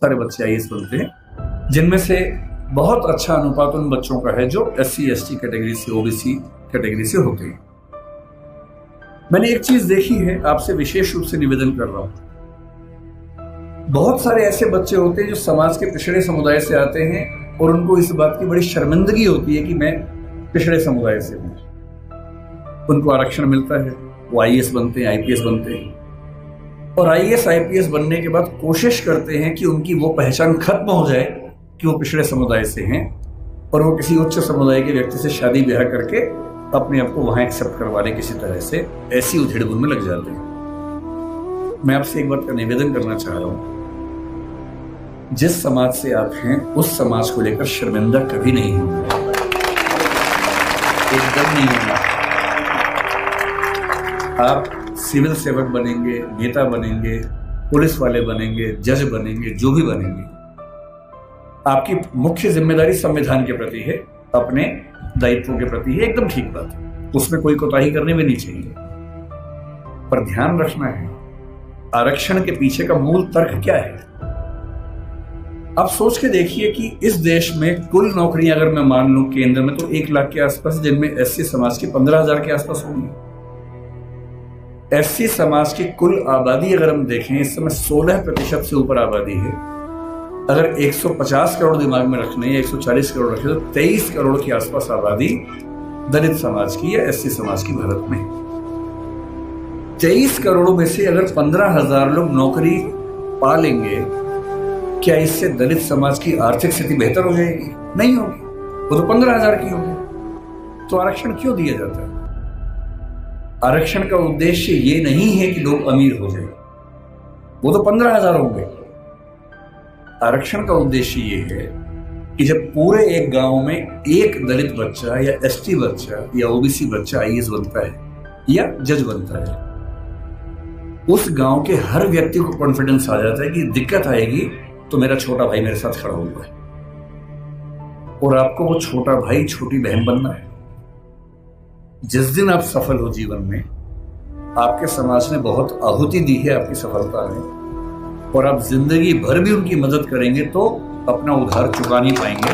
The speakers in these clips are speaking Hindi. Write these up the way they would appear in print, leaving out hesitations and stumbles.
सारे बच्चे आईएएस बनते हैं, जिनमें से बहुत अच्छा अनुपात उन बच्चों का है जो SC ST कैटेगरी से, OBC कैटेगरी से होते हैं। मैंने एक चीज देखी है, आपसे विशेष रूप से निवेदन कर रहा हूं। बहुत सारे ऐसे बच्चे होते हैं जो समाज के पिछड़े समुदाय से आते हैं और उनको इस बात की बड़ी शर्मिंदगी होती है कि मैं पिछड़े समुदाय से हूं। उनको आरक्षण मिलता है, वो IAS बनते हैं, IPS बनते हैं, और IAS IPS बनने के बाद कोशिश करते हैं कि उनकी वो पहचान खत्म हो जाए कि वो पिछड़े समुदाय से हैं और वो किसी उच्च समुदाय के व्यक्ति से शादी ब्याह करके अपने आप को वहां एक्सेप्ट करवा ले किसी तरह से, ऐसी उधेड़-बुन में लग जाते हैं। मैं आपसे एक बात का निवेदन करना चाह रहा हूं, जिस समाज से आप हैं उस समाज को लेकर शर्मिंदा कभी नहीं होना, एकदम नहीं होना। आप सिविल सेवक बनेंगे, नेता बनेंगे, पुलिस वाले बनेंगे, जज बनेंगे, जो भी बनेंगे, आपकी मुख्य जिम्मेदारी संविधान के प्रति है, अपने दायित्वों के प्रति है, एकदम ठीक बात है, उसमें कोई कोताही करने में नहीं चाहिए। पर ध्यान रखना है, आरक्षण के पीछे का मूल तर्क क्या है। आप सोच के देखिए कि इस देश में कुल नौकरियां अगर मैं मान लूं केंद्र में तो 1 लाख के आसपास, जिनमें SC समाज की 15,000 के आसपास होंगी। SC समाज की कुल आबादी अगर हम देखें, इस समय 16% से ऊपर आबादी है। अगर 150 करोड़ दिमाग में रखने या 140 करोड़ रखे तो 23 करोड़ के आसपास आबादी दलित समाज की या SC समाज की भारत में। 23 करोड़ में से अगर 15,000 लोग नौकरी पा लेंगे, क्या इससे दलित समाज की आर्थिक स्थिति बेहतर हो जाएगी? नहीं होगी, वो तो 15,000 की होगी। तो आरक्षण क्यों दिया जाता है? आरक्षण का उद्देश्य ये नहीं है कि लोग अमीर हो जाए, वो तो 15,000 होंगे। आरक्षण का उद्देश्य ये है कि जब पूरे एक गांव में एक दलित बच्चा या ST बच्चा या OBC बच्चा IAS बनता है या जज बनता है, उस गांव के हर व्यक्ति को कॉन्फिडेंस आ जाता है कि दिक्कत आएगी तो मेरा छोटा भाई मेरे साथ खड़ा हुआ है, और आपको वो छोटा भाई छोटी बहन बनना है। जिस दिन आप सफल हो जीवन में, आपके समाज ने बहुत आहुति दी है आपकी सफलता में, और आप जिंदगी भर भी उनकी मदद करेंगे तो अपना उधार चुका नहीं पाएंगे।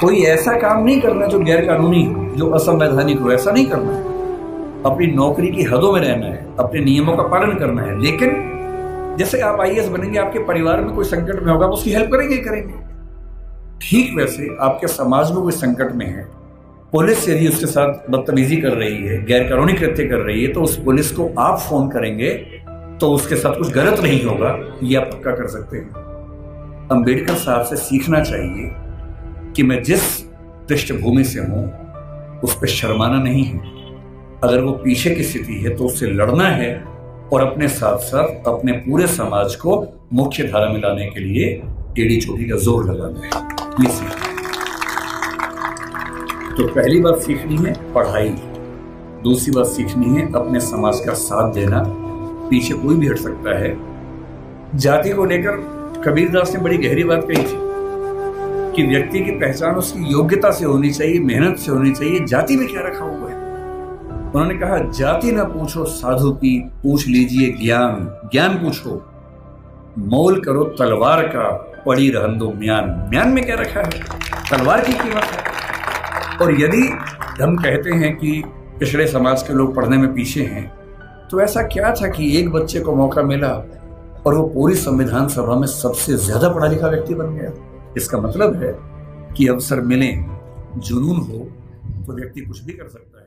कोई ऐसा काम नहीं करना जो गैर कानूनी हो, जो असंवैधानिक हो, ऐसा नहीं करना है। अपनी नौकरी की हदों में रहना है, अपने नियमों का पालन करना है। लेकिन जैसे आप IAS बनेंगे, आपके परिवार में कोई संकट में होगा, आप उसकी हेल्प करेंगे ही करेंगे। ठीक वैसे आपके समाज में कोई संकट में है, पुलिस यदि उसके साथ बदतमीजी कर रही है, गैर कानूनी कृत्य कर रही है, तो उस पुलिस को आप फोन करेंगे तो उसके साथ कुछ गलत नहीं होगा, ये आप पक्का कर सकते हैं। अंबेडकर साहब से सीखना चाहिए कि मैं जिस पृष्ठभूमि से हूं उस पर शर्माना नहीं है। अगर वो पीछे की स्थिति है तो उससे लड़ना है और अपने साथ साथ अपने पूरे समाज को मुख्य धारा में लाने के लिए एड़ी चोटी का जोर लगाना है। ये सीखना है। तो पहली बात सीखनी है पढ़ाई, दूसरी बात सीखनी है अपने समाज का साथ देना, पीछे कोई भी हट सकता है। जाति को लेकर कबीरदास ने बड़ी गहरी बात कही थी कि व्यक्ति की पहचान उसकी योग्यता से होनी चाहिए, मेहनत से होनी चाहिए। जाति में क्या रखा हुआ है? उन्होंने कहा, जाति ना पूछो साधु की, पूछ लीजिए ज्ञान। ज्ञान पूछो, मोल करो तलवार का, पड़ी रहन दो म्यान। म्यान में क्या रखा है? तलवार की कीमत है। और यदि हम कहते हैं कि पिछड़े समाज के लोग पढ़ने में पीछे हैं, तो ऐसा क्या था कि एक बच्चे को मौका मिला और वो पूरी संविधान सभा में सबसे ज्यादा पढ़ा लिखा व्यक्ति बन गया? इसका मतलब है कि अवसर मिले, जुनून हो तो व्यक्ति कुछ भी कर सकता है।